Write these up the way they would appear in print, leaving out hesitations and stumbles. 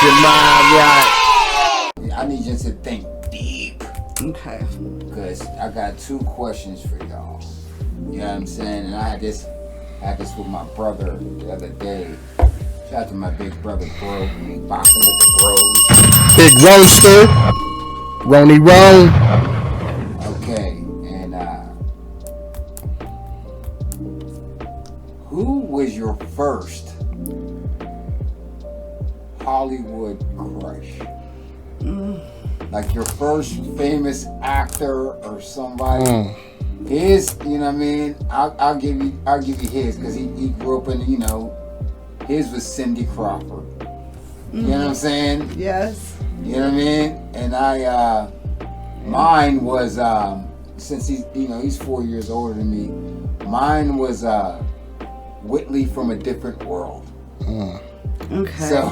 your mind right. I need you to think deep. Okay. Because I got 2 questions for y'all. You know what I'm saying? And I had this with my brother the other day. Shout out to my big brother, bro. Boxing with the bros. Big roaster. Rony Rone. Okay. And who was your first Hollywood crush? Like your first famous actor or somebody. His, you know what I mean? I'll give you his, because he grew up in, his was Cindy Crawford. You know what I'm saying? Yes. You know what I mean? And mine was since he's 4 years older than me. Mine was Whitley from A Different World. Okay. So,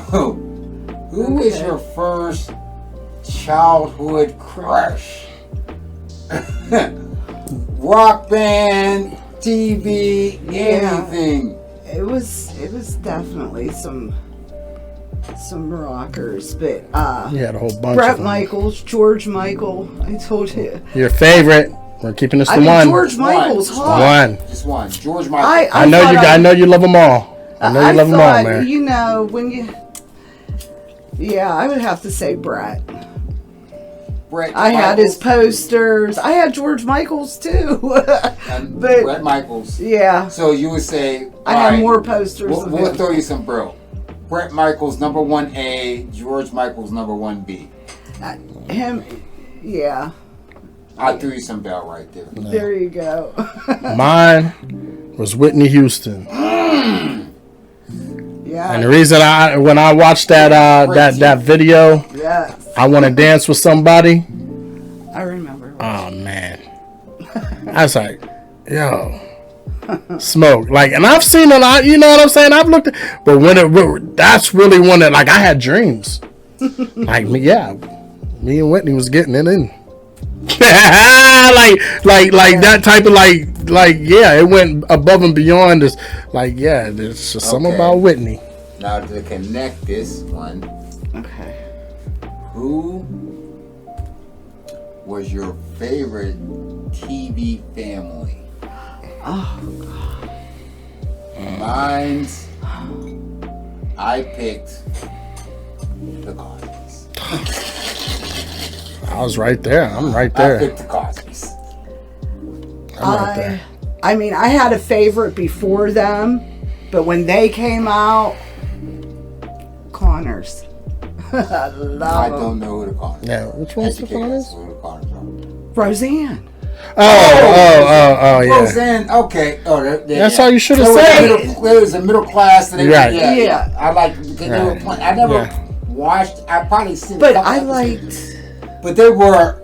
who is your first childhood crush? Rock band, TV, anything. It was definitely some rockers, but You had a whole bunch Bret of them. Michaels, George Michael. I told you. Your favorite. We're keeping this to one. George Michael's hot. One. Just one. George Michael. I know you love them all. I know you love them all, man. I would have to say Bret. I had his posters. I had George Michael's too. And Bret Michaels. Yeah. So you would say I had more posters. We'll throw you some, bro. Bret Michaels number 1A, George Michaels number 1B. Him, yeah. I threw you some bell right there. No. There you go. Mine was Whitney Houston. Yeah. And the reason when I watched that video, yes. I Want to Dance with Somebody. I remember. Oh man, I was like, yo, smoke. Like, and I've seen a lot. You know what I'm saying? I've looked, but that's really one that, like, I had dreams. Like me and Whitney was getting it in. like that type of it went above and beyond this. There's just something about Whitney. Now to connect this one. Okay. Who was your favorite TV family? Oh God. Mine's, I picked the Cosbys. I was right there. I'm right there. I picked the Cosbys. I'm right there. I mean, I had a favorite before them, but when they came out, Connors. I love them. Don't know who the Connors are. Yeah, which one's the Connors? Who the Connors are. Roseanne. Oh, yeah. Roseanne, okay. That's all you should have said. It was a middle class. And right. Yeah. I like because they were playing. I never watched. I probably seen. But I liked. But they were.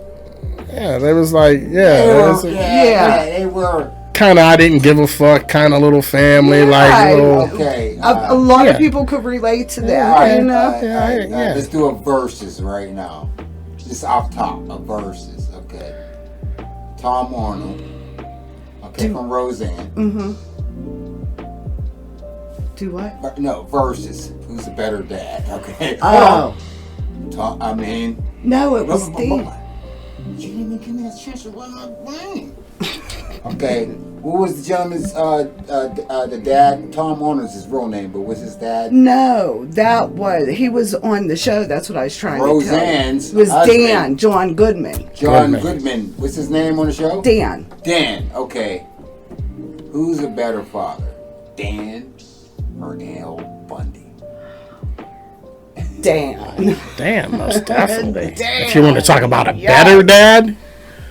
Yeah, they was like, they were. Kind of, I didn't give a fuck. Kind of little family, Okay. A lot of people could relate to that. Right, let's do a versus right now. Just off top of versus. Okay. Tom Arnold. Okay, from Roseanne. Mm-hmm. Do what? No, versus. Who's the better dad? Okay. Oh. No, it was Dan. You didn't even give me a chance to run my brain. Okay, what was the gentleman's, the dad? Tom Arnold's his real name, but what's his dad? No, he was on the show. That's what I was trying to tell you. Roseanne's It was husband. Dan, John Goodman. John Goodman. What's his name on the show? Dan, okay. Who's a better father, Dan or Al Bundy? Dan. Damn, most definitely. Damn. If you want to talk about a better dad,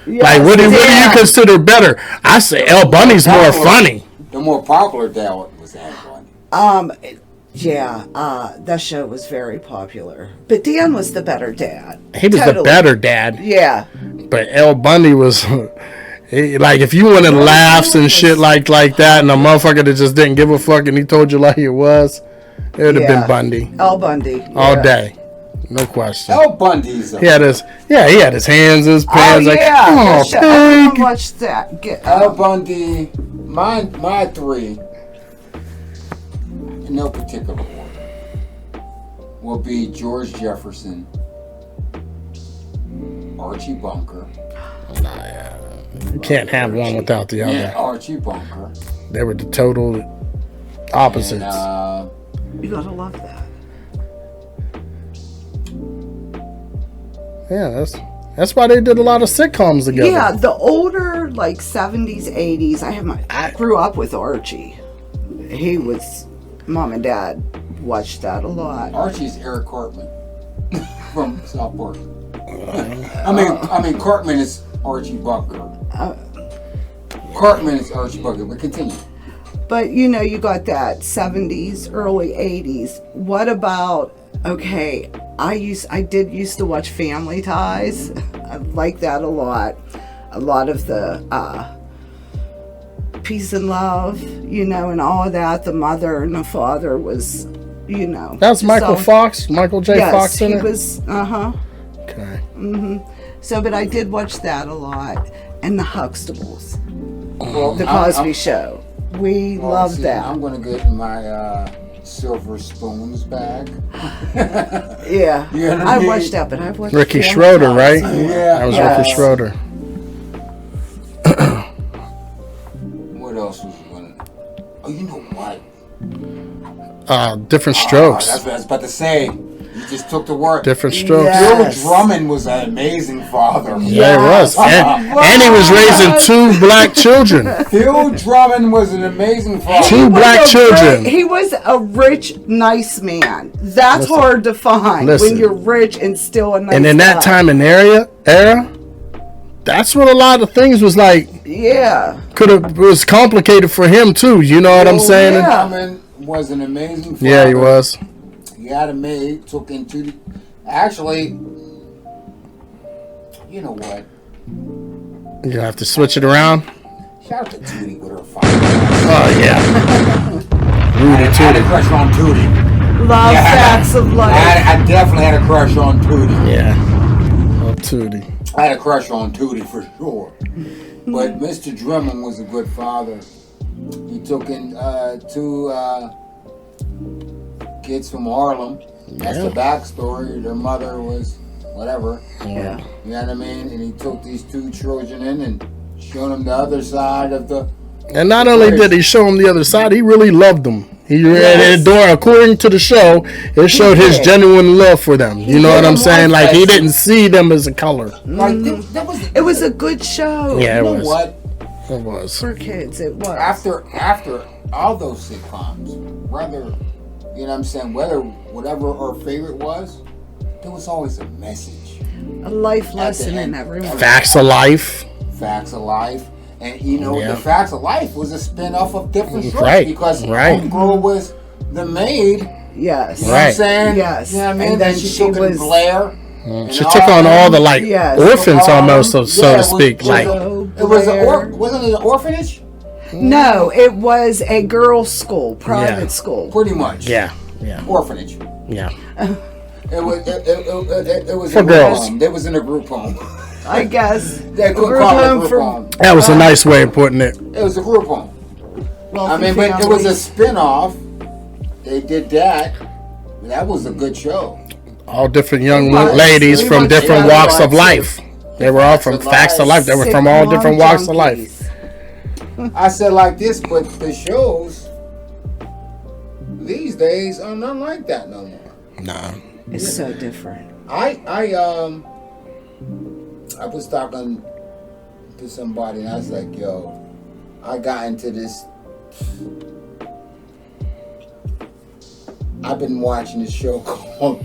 Yes, what do you consider better? I say El Bundy's more funny. The more popular dad was Al Bundy. That show was very popular. But Dan was the better dad. He was the better dad. Yeah. But El Bundy was... like, if you wanted laughs and shit like that, and a motherfucker that just didn't give a fuck and he told you like it was, it would have been Bundy. El Bundy. All day. No question. Al Bundy's he had his hands in his pants. I pig. watched that. Al Bundy, my 3, in no particular order. will be George Jefferson, Archie Bunker. You can't have one without the other. Yeah, Archie Bunker. They were the total opposites. And, You gotta love that. Yeah, that's why they did a lot of sitcoms together. Yeah, the older, like 70s, 80s. I grew up with Archie. He was, Mom and Dad watched that a lot. Archie's Eric Cartman from South Park. I mean, Cartman is Archie Bunker. Cartman is Archie Bunker, but continue. But you know, you got that 70s, early 80s. What about, okay, I did used to watch Family Ties. I like that a lot. A lot of the peace and love, you know, and all of that. The mother and the father was, you know. That's Michael Fox, Michael J. Fox in it? Yes, he was, Okay. So, but I did watch that a lot. And the Huxtables. Well, The Cosby Show. We love that. I'm going to get my silver spoons bag. Yeah. You know what I I mean? watched that, but I've watched Ricky Family Schroeder, Ties. right? Yeah. That was Yes. Ricky Schroeder. What else was going to... Oh, you know what? Different Strokes. That's what I was about to say. You just took the word. Different Strokes. Yes. Phil Drummond was an amazing father. Yeah, he was. And he was raising 2 black children. Phil Drummond was an amazing father. 2 black children. He was a rich, nice man. That's Listen. hard to find Listen. when you're rich and still a nice And in that guy. time and era, that's what a lot of things was like. Yeah. Was complicated for him too. You know what I'm saying? yeah. Drummond was an amazing father. Yeah, he was. He had a maid, took into... Actually, you know what? You have to switch it around. Shout out to Tootie with her father. Oh yeah. I had a crush on Tootie. Love facts of life. I definitely had a crush on Tootie. Yeah. Oh, Tootie. I had a crush on Tootie for sure. But Mr. Drummond was a good father. He took in 2 kids from Harlem. That's the backstory. Their mother was whatever. Yeah. You know what I mean? And he took these 2 children in and showed them the other side of the... And not only did he show him the other side, he really loved them. According to the show, it showed his genuine love for them. You know what I'm saying? Like, he didn't see them as a color. Like, It was a good show. Yeah, you it know was. what? It was. For kids, it was. After all those sitcoms, whether, you know what I'm saying, whatever our favorite was, there was always a message. A life lesson in everyone. Facts of Life. Facts of Life. And, you know, Yeah. the Facts of Life was a spin-off of Different Strokes. Right, Because right. Homegirl was the maid. Yes. You know what I'm saying? Yes. You know what I mean? And then she she took in was- Blair. She took on all the Yes. orphans almost, so to speak. It was Blair. wasn't it an orphanage? No, it was a girls' school, private school. Pretty much. Yeah. Orphanage. Yeah. It was For a group girls. home. They was in a group home. I guess. They could Group call it a home group for- home. That was a nice way of putting it. It was a group home. I wealthy mean, but it was a families. spin-off. They did that. That was a good show. All different young was. ladies We from watched different that walks a of lot, life. They were all from Facts of Life. They were from all different walks of life. I said like this, but the shows these days are not like that no more. Nah. It's so different. I was talking to somebody and I was like, yo, I got into this. I've been watching this show called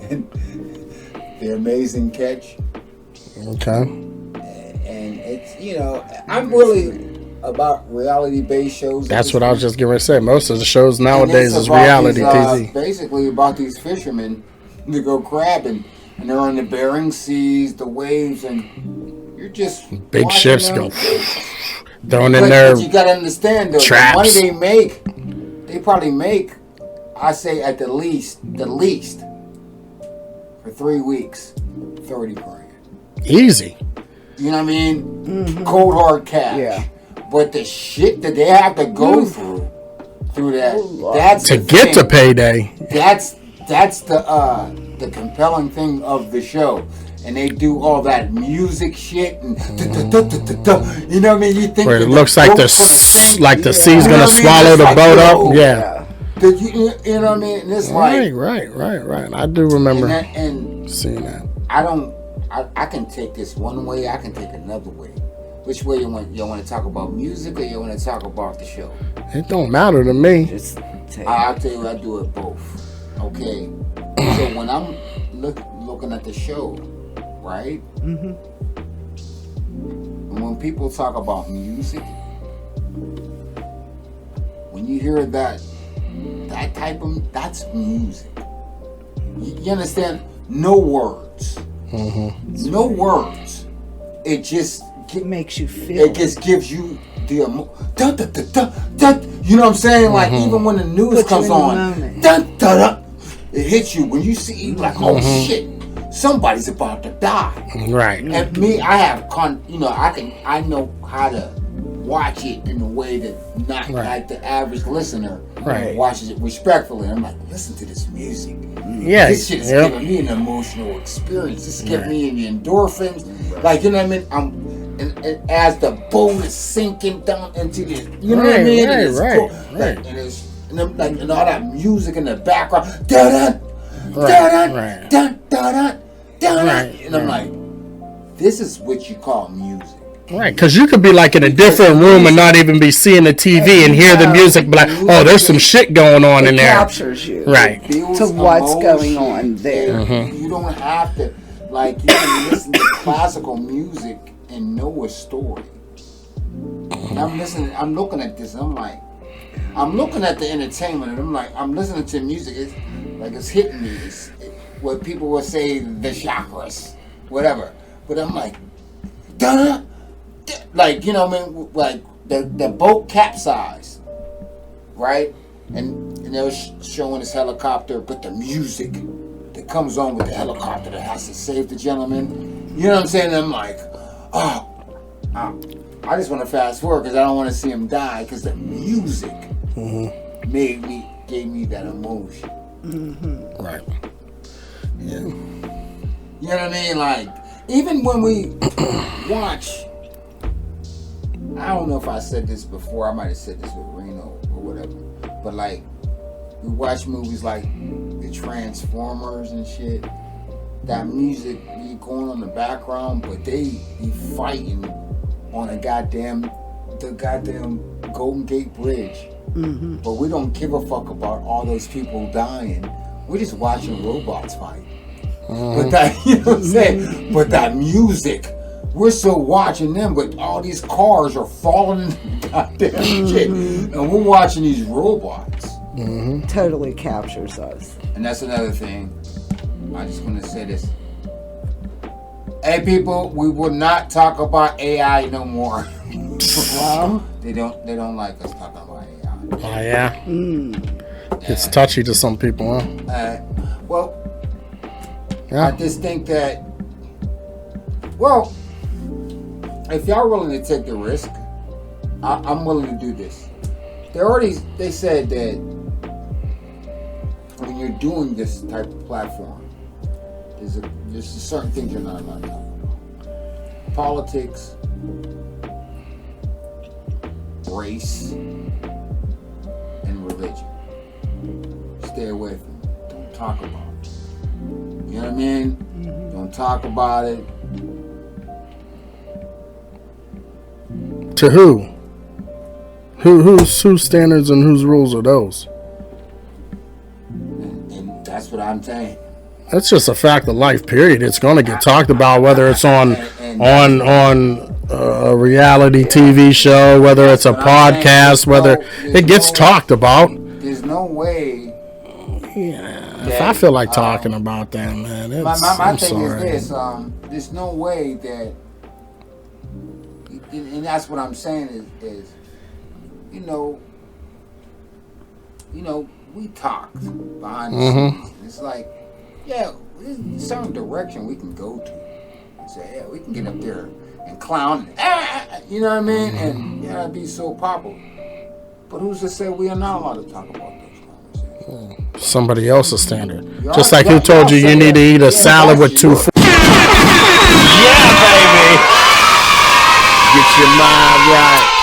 The Amazing Catch. Okay. And it's, you know, I'm really about reality-based shows. That's what I was just going to say. Most of the shows And nowadays it's is about reality these, TV. Basically about these fishermen that go crabbing. And they're on the Bering Seas, the waves, and you're just Big watching ships them. go throwing in But there. you gotta understand though, traps. the money they make, they probably make, I say at the least, for 3 weeks, 30 grand. Easy. You know what I mean? Cold hard cash. Yeah. But the shit that they have to go through that, that's To the get thing. to payday. That's that's the compelling thing of the show. And they do all that music shit and you know what I mean? You think where it looks like the sea's gonna swallow the boat up. Yeah. You know what I mean? And it's like right. I do remember and seeing that. I can take this one way, I can take another way. Which way you want to talk about music or you want to talk about the show? It don't matter to me. I'll tell you, I do it both. Okay. So when I'm looking at the show, right? Mm-hmm. And when people talk about music, when you hear that type of, that's music. You understand? No words. Mm-hmm. No words. It just makes you feel. It just gives you the you know what I'm saying? Like even when the news comes on, it hits you when you see like, oh shit, somebody's about to die. Right. And me, I have I know how to watch it in a way that not like the average listener watches it respectfully. I'm like, listen to this music. Yeah. This shit is giving me an emotional experience. This is giving me the endorphins. Like, you know what I mean? And as the boat is sinking down into this, you know what I mean? Right. And all that music in the background, and I'm like, this is what you call music. Right, because you could be like in a different room and not even be seeing the TV and hear the music, but like, oh, there's some shit going on in there. It captures you. Right. To what's going on there. Mm-hmm. You don't have to, like, you can listen to classical music and know a story. And I'm looking at this, and I'm like, I'm looking at the entertainment, and I'm like, I'm listening to music, it's hitting me. It's what people will say, the chakras, whatever. But I'm like, duh. Like, you know what I mean? Like, the boat capsized, right? And they were showing this helicopter, but the music that comes on with the helicopter that has to save the gentleman, you know what I'm saying? And I'm like, I just want to fast forward because I don't want to see him die because the music gave me that emotion. Mm-hmm. Right. Yeah. You know what I mean? Like, even when we watch, I don't know if I said this before, I might have said this with Reno or whatever, but like, we watch movies like the Transformers and shit, that music be going on in the background, but they be fighting on the goddamn Golden Gate Bridge. Mm-hmm. But we don't give a fuck about all those people dying. We're just watching robots fight. But that, you know what I'm saying? But that music, we're still watching them, but all these cars are falling in the goddamn shit. And we're watching these robots. Mm-hmm. Totally captures us. And that's another thing. I just want to say this. Hey people, we will not talk about AI no more. Well, they don't like us talking about AI. Oh yeah. It's touchy to some people, huh? Well, I just think that, well, if y'all willing to take the risk, I'm willing to do this. They said that when you're doing this type of platform, there's certain things you're not allowed to talk about. Politics, race, and religion. Stay away from it. Don't talk about it. You know what I mean? Mm-hmm. Don't talk about it. To who? Whose standards and whose rules are those? And that's what I'm saying. That's just a fact of life, period. It's going to get talked about, whether it's on a reality TV show, whether it's a podcast, whether it gets talked about. There's no way. Yeah, if I feel like talking about that, man, my thing is this: there's no way that, and that's what I'm saying is, you know, we talked behind the scenes. It's like, yeah, there's some direction we can go to. And say, yeah, we can get up there and clown, you know what I mean? And it'd be so popular. But who's to say we are not allowed to talk about those conversations? somebody else's standard. Y'all- Just like who y'all- told you y'all you say need to that. eat a Yeah, salad with that's 2 you. foods. Yeah, baby. Get your mind right.